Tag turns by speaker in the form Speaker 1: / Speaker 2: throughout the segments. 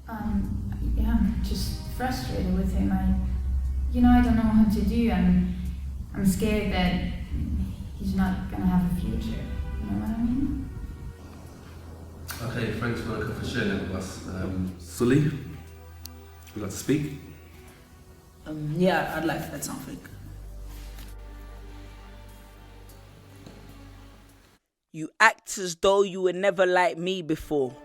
Speaker 1: Yeah, I'm just frustrated with him. I don't know what to do. I'm scared that he's not gonna have a future. You know what I mean?
Speaker 2: Okay, thanks for sharing that with us. Sully, would you like to speak?
Speaker 3: Yeah, I'd like to add something. You act as though you were never like me before.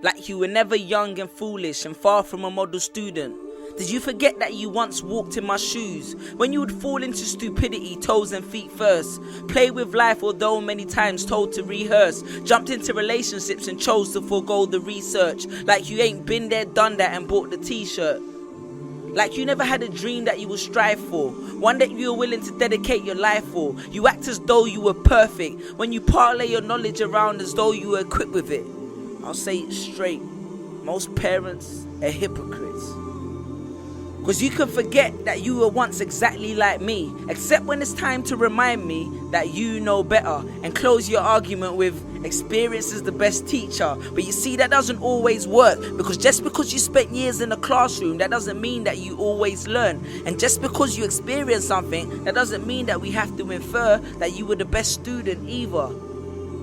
Speaker 3: Like you were never young and foolish and far from a model student. Did you forget that you once walked in my shoes? When you would fall into stupidity, toes and feet first. Play with life although many times told to rehearse. Jumped into relationships and chose to forego the research. Like you ain't been there, done that and bought the t-shirt. Like you never had a dream that you would strive for, one that you were willing to dedicate your life for. You act as though you were perfect when you parlay your knowledge around as though you were equipped with it. I'll say it straight, most parents are hypocrites. Cause you can forget that you were once exactly like me, except when it's time to remind me that you know better, and close your argument with experience is the best teacher. But you see, that doesn't always work, because just because you spent years in a classroom, that doesn't mean that you always learn. And just because you experience something, that doesn't mean that we have to infer that you were the best student either.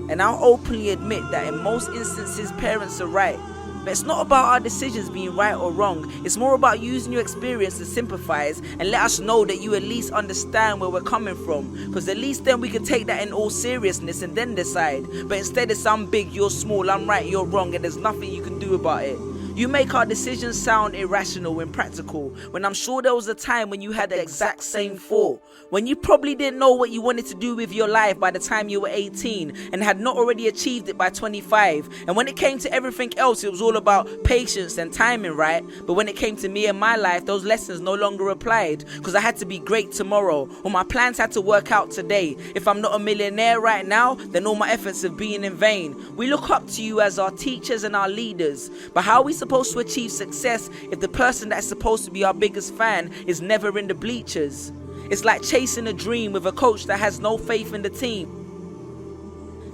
Speaker 3: And I'll openly admit that in most instances parents are right. But it's not about our decisions being right or wrong. It's more about using your experience to sympathize and let us know that you at least understand where we're coming from. Because at least then we can take that in all seriousness and then decide. But instead it's I'm big, you're small, I'm right, you're wrong, and there's nothing you can do about it. You make our decisions sound irrational and practical, when I'm sure there was a time when you had the exact same thought. When you probably didn't know what you wanted to do with your life by the time you were 18 and had not already achieved it by 25. And when it came to everything else, it was all about patience and timing, right? But when it came to me and my life, those lessons no longer applied, because I had to be great tomorrow, or my plans had to work out today. If I'm not a millionaire right now, then all my efforts have been in vain. We look up to you as our teachers and our leaders, but how are we supposed to achieve success if the person that's supposed to be our biggest fan is never in the bleachers? It's like chasing a dream with a coach that has no faith in the team.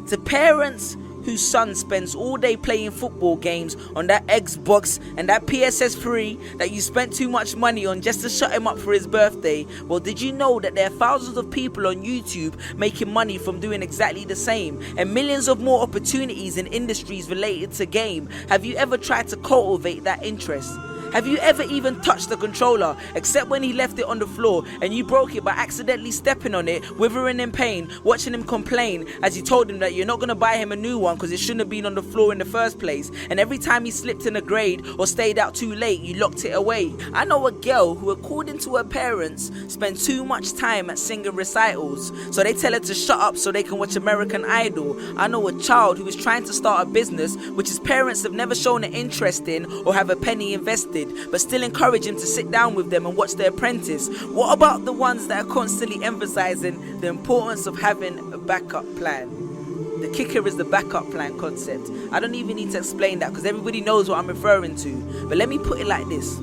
Speaker 3: To parents whose son spends all day playing football games on that Xbox and that PSS3 that you spent too much money on just to shut him up for his birthday, well, did you know that there are thousands of people on YouTube making money from doing exactly the same, and millions of more opportunities in industries related to game? Have you ever tried to cultivate that interest? Have you ever even touched the controller, except when he left it on the floor and you broke it by accidentally stepping on it, withering in pain, watching him complain as you told him that you're not going to buy him a new one because it shouldn't have been on the floor in the first place, and every time he slipped in a grade or stayed out too late, you locked it away? I know a girl who, according to her parents, spent too much time at singing recitals, so they tell her to shut up so they can watch American Idol. I know a child who is trying to start a business which his parents have never shown an interest in or have a penny invested, but still encourage him to sit down with them and watch The Apprentice. What about the ones that are constantly emphasizing the importance of having a backup plan? The kicker is the backup plan concept. I don't even need to explain that because everybody knows what I'm referring to. But let me put it like this.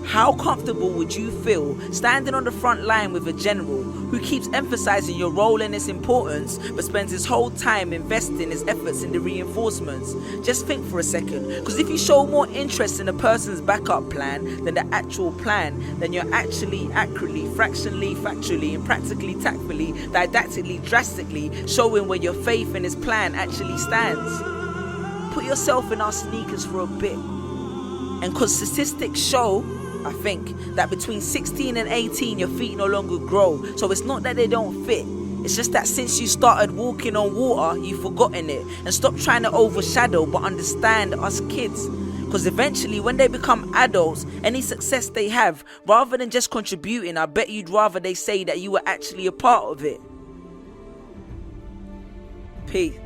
Speaker 3: How comfortable would you feel standing on the front line with a general who keeps emphasizing your role and its importance, but spends his whole time investing his efforts in the reinforcements? Just think for a second, because if you show more interest in a person's backup plan than the actual plan, then you're actually accurately, fractionally, factually, and practically, tactfully, didactically, drastically showing where your faith in his plan actually stands. Put yourself in our sneakers for a bit, and because statistics show, I think, that between 16 and 18 your feet no longer grow. So it's not that they don't fit, it's just that since you started walking on water, you've forgotten it. And stop trying to overshadow but understand us kids. Because eventually when they become adults, any success they have, rather than just contributing, I bet you'd rather they say that you were actually a part of it.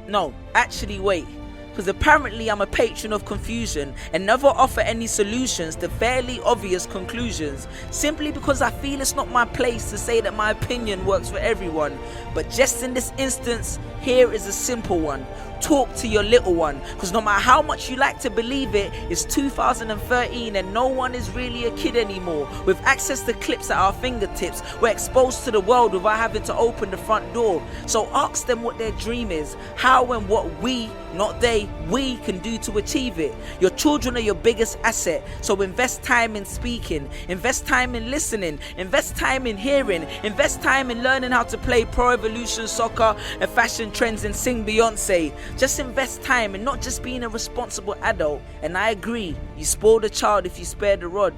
Speaker 3: No, actually wait. Because apparently I'm a patron of confusion and never offer any solutions to fairly obvious conclusions, simply because I feel it's not my place to say that my opinion works for everyone. But just in this instance, here is a simple one. talk to your little one, because no matter how much you like to believe it, it's 2013 and no one is really a kid anymore. With access to clips at our fingertips, we're exposed to the world without having to open the front door. So ask them what their dream is, how and what we, not they, we can do to achieve it. Your children are your biggest asset, so invest time in speaking, invest time in listening, invest time in hearing, invest time in learning how to play Pro Evolution Soccer and fashion trends and sing Beyonce. Just invest time in not just being a responsible adult. And I agree, you spoil the child if you spare the rod.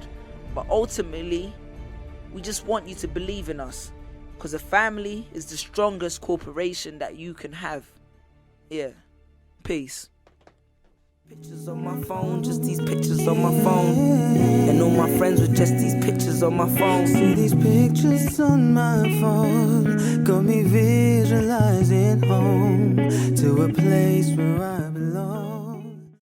Speaker 3: But ultimately, we just want you to believe in us, because a family is the strongest corporation that you can have. Yeah. Peace. Pictures on my phone, just these pictures on my phone. And all my friends with just these pictures on my phone.
Speaker 4: See these pictures on my phone, got me visualizing home, to a place where I belong.